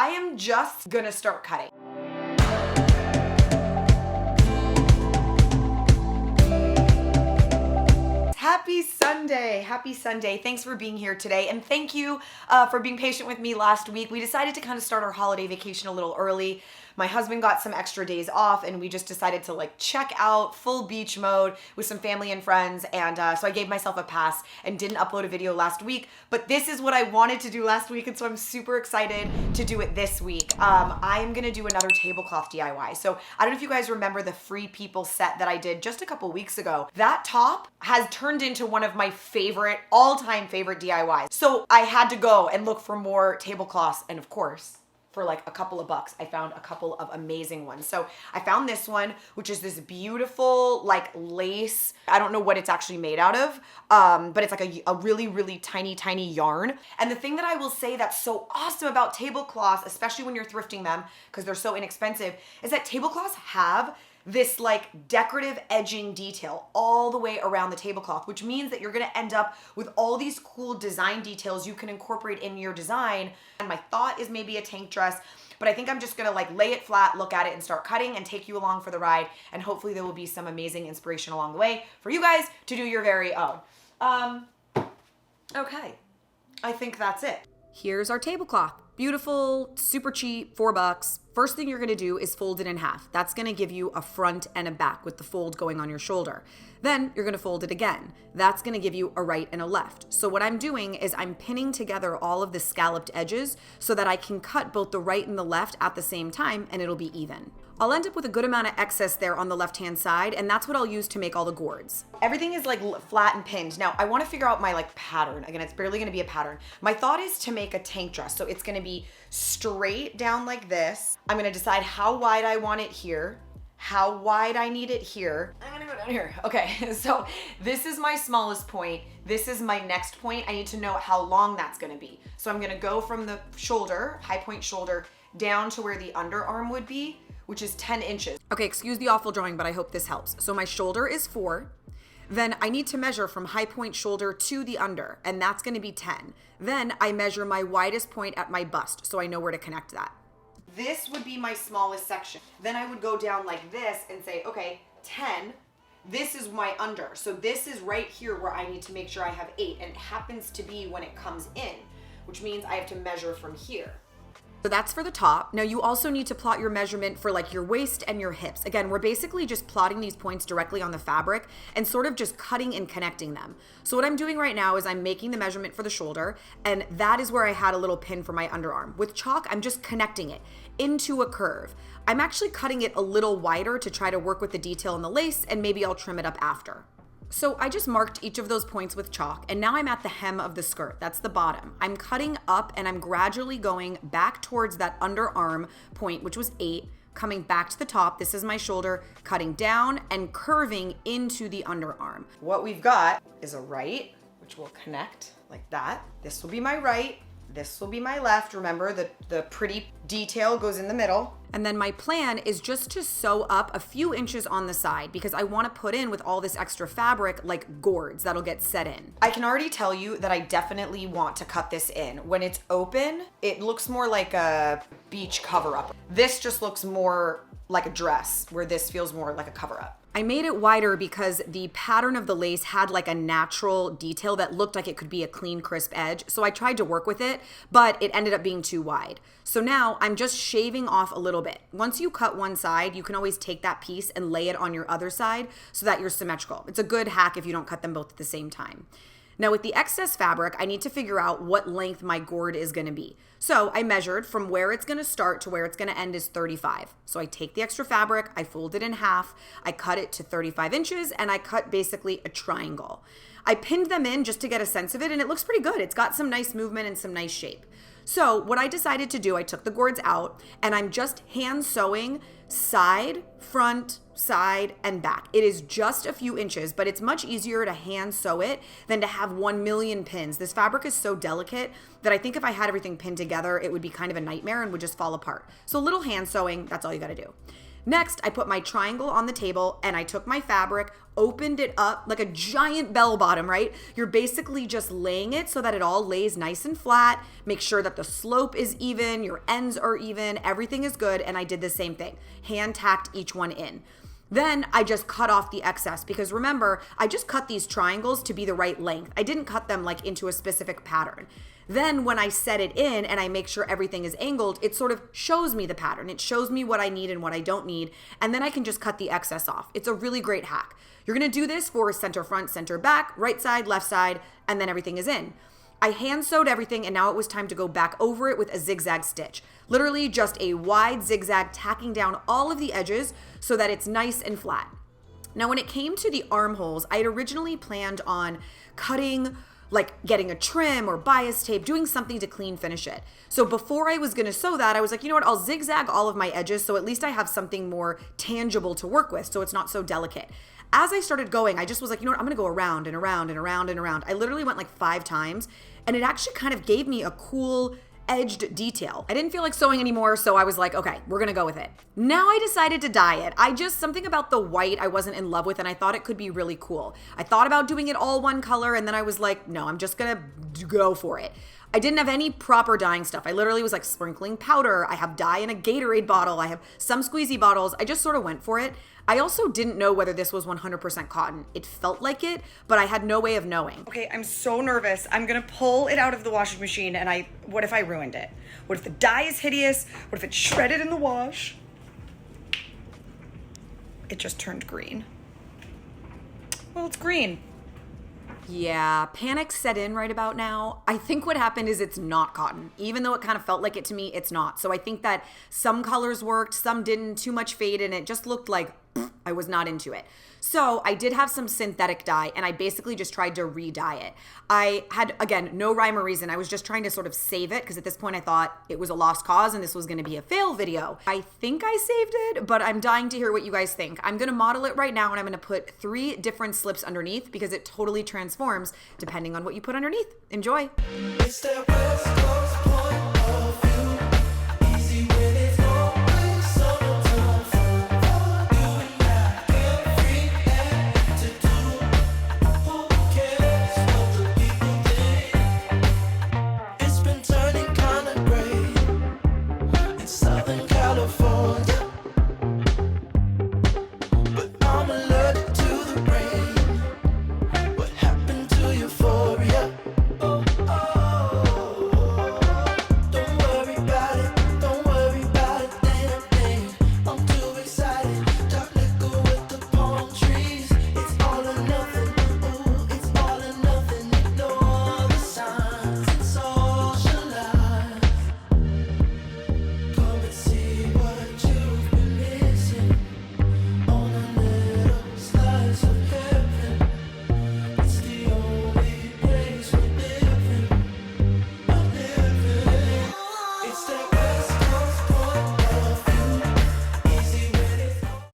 I am just gonna start cutting. Happy Sunday. Happy Sunday. Thanks for being here today. And thank you for being patient with me last week. We decided to kind of start our holiday vacation a little early. My husband got some extra days off and we just decided to like check out full beach mode with some family and friends. And so I gave myself a pass and didn't upload a video last week, but this is what I wanted to do last week. And so I'm super excited to do it this week. I'm going to do another tablecloth DIY. So I don't know if you guys remember the Freepeople set that I did just a couple weeks ago. That top has turned into one of my favorite, all-time favorite DIYs. So I had to go and look for more tablecloths, and of course, for like a couple of bucks, I found a couple of amazing ones. So I found this one, which is this beautiful like lace. I don't know what it's actually made out of, but it's like a really, really tiny, tiny yarn. And the thing that I will say that's so awesome about tablecloths, especially when you're thrifting them, because they're so inexpensive, is that tablecloths have this like decorative edging detail all the way around the tablecloth, which means that you're gonna end up with all these cool design details you can incorporate in your design. And my thought is maybe a tank dress, but I think I'm just gonna like lay it flat, look at it and start cutting and take you along for the ride. And hopefully there will be some amazing inspiration along the way for you guys to do your very own. Okay, I think that's it. Here's our tablecloth. Beautiful, super cheap, $4. First thing you're gonna do is fold it in half. That's gonna give you a front and a back with the fold going on your shoulder. Then you're gonna fold it again. That's gonna give you a right and a left. So what I'm doing is I'm pinning together all of the scalloped edges so that I can cut both the right and the left at the same time and it'll be even. I'll end up with a good amount of excess there on the left-hand side, and that's what I'll use to make all the gourds. Everything is like flat and pinned. Now, I wanna figure out my like pattern. Again, it's barely gonna be a pattern. My thought is to make a tank dress. So it's gonna be straight down like this. I'm gonna decide how wide I want it here, how wide I need it here. I'm gonna go down here. Okay, so this is my smallest point. This is my next point. I need to know how long that's gonna be. So I'm gonna go from the shoulder, high point shoulder, down to where the underarm would be, which is 10 inches. Okay, excuse the awful drawing, but I hope this helps. So my shoulder is 4. Then I need to measure from high point shoulder to the under, and that's gonna be 10. Then I measure my widest point at my bust, so I know where to connect that. This would be my smallest section. Then I would go down like this and say, okay, 10, this is my under. So this is right here where I need to make sure I have 8, and it happens to be when it comes in, which means I have to measure from here. So that's for the top. Now you also need to plot your measurement for like your waist and your hips. Again, we're basically just plotting these points directly on the fabric and sort of just cutting and connecting them. So what I'm doing right now is I'm making the measurement for the shoulder, and that is where I had a little pin for my underarm. With chalk, I'm just connecting it into a curve. I'm actually cutting it a little wider to try to work with the detail in the lace, and maybe I'll trim it up after. So I just marked each of those points with chalk, and now I'm at the hem of the skirt. That's the bottom. I'm cutting up and I'm gradually going back towards that underarm point, which was 8, coming back to the top. This is my shoulder, cutting down and curving into the underarm. What we've got is a right, which will connect like that. This will be my right. This will be my left. Remember, the pretty detail goes in the middle. And then my plan is just to sew up a few inches on the side because I want to put in with all this extra fabric like gourds that'll get set in. I can already tell you that I definitely want to cut this in. When it's open, it looks more like a beach cover-up. This just looks more like a dress, where this feels more like a cover-up. I made it wider because the pattern of the lace had like a natural detail that looked like it could be a clean, crisp edge. So I tried to work with it, but it ended up being too wide. So now I'm just shaving off a little bit. Once you cut one side, you can always take that piece and lay it on your other side so that you're symmetrical. It's a good hack if you don't cut them both at the same time. Now with the excess fabric, I need to figure out what length my gourd is gonna be. So I measured from where it's gonna start to where it's gonna end is 35. So I take the extra fabric, I fold it in half, I cut it to 35 inches, and I cut basically a triangle. I pinned them in just to get a sense of it, and it looks pretty good. It's got some nice movement and some nice shape. So what I decided to do, I took the gourds out, and I'm just hand sewing side, front, side, and back. It is just a few inches, but it's much easier to hand sew it than to have 1 million pins. This fabric is so delicate that I think if I had everything pinned together, it would be kind of a nightmare and would just fall apart. So a little hand sewing, that's all you gotta do. Next, I put my triangle on the table and I took my fabric, opened it up like a giant bell bottom, right? You're basically just laying it so that it all lays nice and flat. Make sure that the slope is even, your ends are even, everything is good. And I did the same thing, hand tacked each one in. Then I just cut off the excess because remember, I just cut these triangles to be the right length. I didn't cut them like into a specific pattern. Then when I set it in and I make sure everything is angled, it sort of shows me the pattern. It shows me what I need and what I don't need. And then I can just cut the excess off. It's a really great hack. You're gonna do this for center front, center back, right side, left side, and then everything is in. I hand sewed everything and now it was time to go back over it with a zigzag stitch. Literally just a wide zigzag tacking down all of the edges so that it's nice and flat. Now when it came to the armholes, I had originally planned on cutting, like getting a trim or bias tape, doing something to clean finish it. So before I was gonna sew that, I was like, you know what, I'll zigzag all of my edges so at least I have something more tangible to work with so it's not so delicate. As I started going, I just was like, you know what, I'm gonna go around and around and around and around. I literally went like 5 times and it actually kind of gave me a cool edged detail. I didn't feel like sewing anymore, so I was like, okay, we're gonna go with it. Now I decided to dye it. Something about the white I wasn't in love with and I thought it could be really cool. I thought about doing it all one color and then I was like, no, I'm just gonna go for it. I didn't have any proper dyeing stuff. I literally was like sprinkling powder. I have dye in a Gatorade bottle. I have some squeezy bottles. I just sort of went for it. I also didn't know whether this was 100% cotton. It felt like it, but I had no way of knowing. Okay, I'm so nervous. I'm gonna pull it out of the washing machine and what if I ruined it? What if the dye is hideous? What if it's shredded in the wash? It just turned green. Well, it's green. Yeah, panic set in right about now. I think what happened is it's not cotton. Even though it kind of felt like it to me, it's not. So I think that some colors worked, some didn't, too much fade, and it just looked like I was not into it. So I did have some synthetic dye and I basically just tried to re-dye it. I had, again, no rhyme or reason. I was just trying to sort of save it because at this point I thought it was a lost cause and this was gonna be a fail video. I think I saved it, but I'm dying to hear what you guys think. I'm gonna model it right now and I'm gonna put 3 different slips underneath because it totally transforms depending on what you put underneath. Enjoy. It's that West Coast point of view. Easy when it's always summertime fun. You and I get free and to do. Who cares what the people think? It's been turning kinda gray in Southern California.